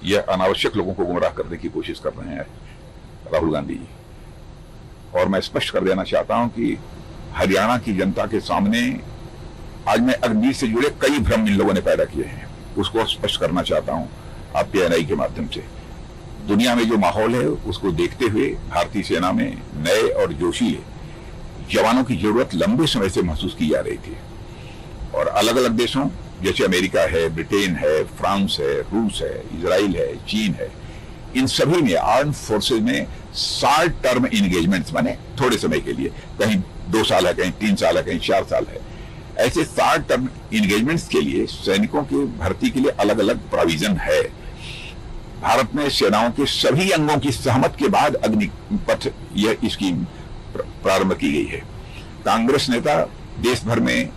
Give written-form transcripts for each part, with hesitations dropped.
यह अनावश्यक लोगों को गुमराह करने की कोशिश कर रहे हैं राहुल गांधी जी। और मैं स्पष्ट कर देना चाहता हूं कि हरियाणा की जनता के सामने आज मैं अग्निवीर से जुड़े कई भ्रम इन लोगों ने पैदा किए हैं, उसको स्पष्ट करना चाहता हूं आपके एनआई के माध्यम से। दुनिया में जो माहौल है उसको देखते हुए भारतीय सेना में नए और जोशीले जवानों की जरूरत लंबे समय से महसूस की जा रही थी। और अलग अलग देशों जैसे अमेरिका है, ब्रिटेन है, फ्रांस है, रूस है, इजराइल है, चीन है, इन सभी में आर्म फोर्सेज में शॉर्ट टर्म एंगेजमेंट्स माने थोड़े समय के लिए, कहीं 2 साल है, कहीं 3 साल है, कहीं 4 साल है, ऐसे शॉर्ट टर्म एंगेजमेंट्स के लिए सैनिकों की भर्ती के लिए अलग अलग प्रोविजन है। भारत में सेनाओं के सभी अंगों की सहमत के बाद अग्निपथ यह स्कीम प्रारंभ की गई है। कांग्रेस नेता देश भर में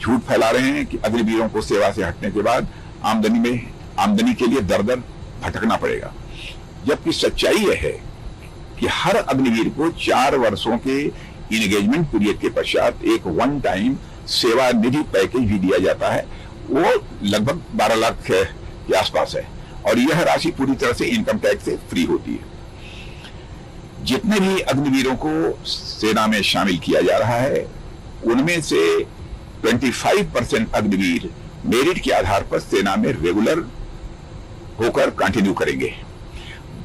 झूठ फैला रहे हैं कि अग्निवीरों को सेवा से हटने के बाद आमदनी के लिए दर दर भटकना पड़ेगा, जबकि सच्चाई यह है कि हर अग्निवीर को 4 वर्षों के इंगेजमेंट पीरियड के पश्चात एक वन टाइम सेवा निधि पैकेज भी दिया जाता है। वो लगभग 12 लाख के आसपास है और यह राशि पूरी तरह से इनकम टैक्स से फ्री होती है। जितने भी अग्निवीरों को सेना में शामिल किया जा रहा है उनमें से 25% अग्निवीर मेरिट के आधार पर सेना में रेगुलर होकर कंटिन्यू करेंगे।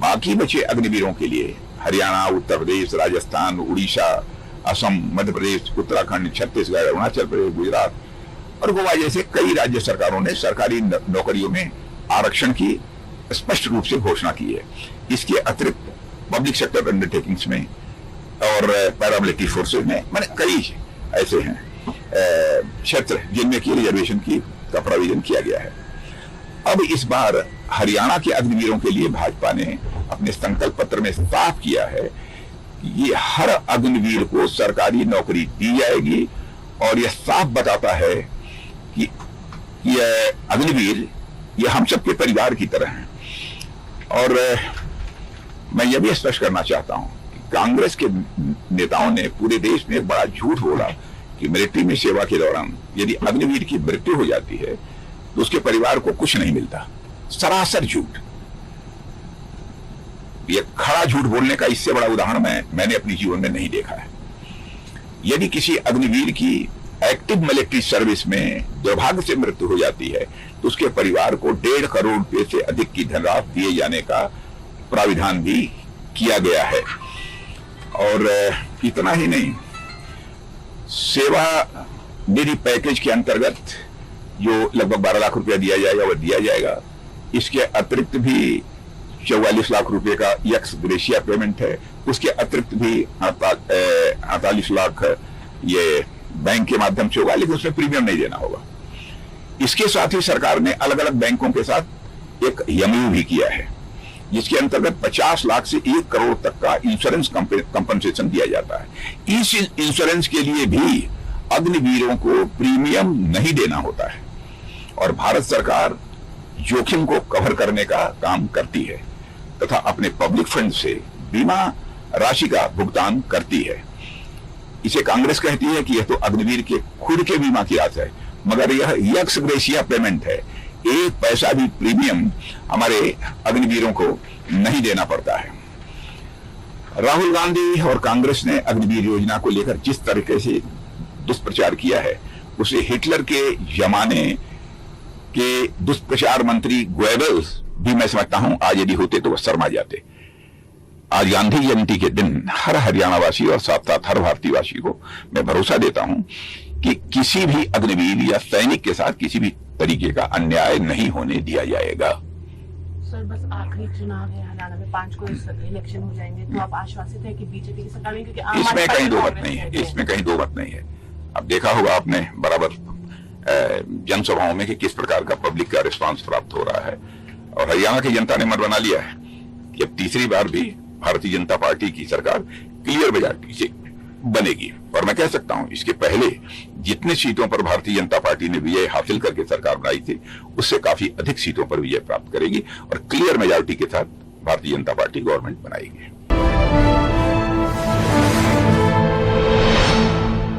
बाकी बचे अग्निवीरों के लिए हरियाणा, उत्तर प्रदेश, राजस्थान, उड़ीसा, असम, मध्य प्रदेश, उत्तराखंड, छत्तीसगढ़, अरुणाचल प्रदेश, गुजरात और गोवा जैसे कई राज्य सरकारों ने सरकारी नौकरियों में आरक्षण की स्पष्ट रूप से घोषणा की है। इसके अतिरिक्त पब्लिक सेक्टर अंडरटेकिंग्स में और पैरामिलिट्री फोर्सेज में मैंने कई ऐसे हैं क्षेत्र जिनमें की रिजर्वेशन का प्रोविजन किया गया है। अब इस बार हरियाणा के अग्निवीरों के लिए भाजपा ने अपने संकल्प पत्र में साफ किया है कि ये हर अग्निवीर को सरकारी नौकरी दी जाएगी और यह साफ बताता है कि यह अग्निवीर ये हम सबके परिवार की तरह हैं। और मैं यह भी स्पष्ट करना चाहता हूं कि कांग्रेस के नेताओं ने पूरे देश में बड़ा झूठ बोला कि मिलिट्री में सेवा के दौरान यदि अग्निवीर की मृत्यु हो जाती है तो उसके परिवार को कुछ नहीं मिलता। सरासर झूठ। यह खड़ा झूठ बोलने का इससे बड़ा उदाहरण मैंने अपने जीवन में नहीं देखा है। यदि किसी अग्निवीर की एक्टिव मिलिट्री सर्विस में दुर्भाग्य से मृत्यु हो जाती है तो उसके परिवार को 1.5 करोड़ रुपए से अधिक की धनराशि दिए जाने का प्राविधान भी किया गया है। और इतना ही नहीं, सेवा निधि पैकेज के अंतर्गत जो लगभग 12 लाख रुपया दिया जाएगा वह दिया जाएगा। इसके अतिरिक्त भी 44 लाख रुपए का एक्स ग्रेशिया पेमेंट है। उसके अतिरिक्त भी 48 लाख ये बैंक के माध्यम से होगा, लेकिन उसमें प्रीमियम नहीं देना होगा। इसके साथ ही सरकार ने अलग अलग बैंकों के साथ एक एमओयू भी किया है जिसके अंतर्गत 50 लाख से 1 करोड़ तक का इंश्योरेंस कंपनसेशन दिया जाता है। इस इंश्योरेंस के लिए भी अग्निवीरों को प्रीमियम नहीं देना होता है और भारत सरकार जोखिम को कवर करने का काम करती है तथा अपने पब्लिक फंड से बीमा राशि का भुगतान करती है। इसे कांग्रेस कहती है कि यह तो अग्निवीर के खुद के बीमा की राशि है, मगर यह एक्स ग्रेशिया पेमेंट है। 1 पैसा भी प्रीमियम हमारे अग्निवीरों को नहीं देना पड़ता है। राहुल गांधी और कांग्रेस ने अग्निवीर योजना को लेकर जिस तरीके से दुष्प्रचार किया है उसे हिटलर के जमाने के दुष्प्रचार मंत्री गोएबल्स भी मैं समझता हूं आज यदि होते तो वह शर्मा जाते। आज गांधी जयंती के दिन हर हरियाणावासी और साथ साथ हर भारतीयवासी को मैं भरोसा देता हूं कि किसी भी अग्निवीर या सैनिक के साथ किसी भी तरीके का अन्याय नहीं होने दिया जाएगा। सर, बस आखिरी चुनाव है हरियाणा में, 5 को इलेक्शन हो जाएंगे, तो आप आश्वासित है कि बीजेपी की सरकार में, क्योंकि इसमें कहीं दो मत नहीं है, इसमें कहीं दो मत नहीं है। अब देखा होगा आपने बराबर जनसभाओं में कि किस प्रकार का पब्लिक का रिस्पांस प्राप्त हो रहा है और हरियाणा की जनता ने मन बना लिया है कि अब तीसरी बार भी भारतीय जनता पार्टी की सरकार क्लियर मेजॉरिटी से बनेगी। और मैं कह सकता हूं इसके पहले जितने सीटों पर भारतीय जनता पार्टी ने विजय हासिल करके सरकार बनाई थी उससे काफी अधिक सीटों पर विजय प्राप्त करेगी और क्लियर मेजॉरिटी के साथ भारतीय जनता पार्टी गवर्नमेंट बनाएगी।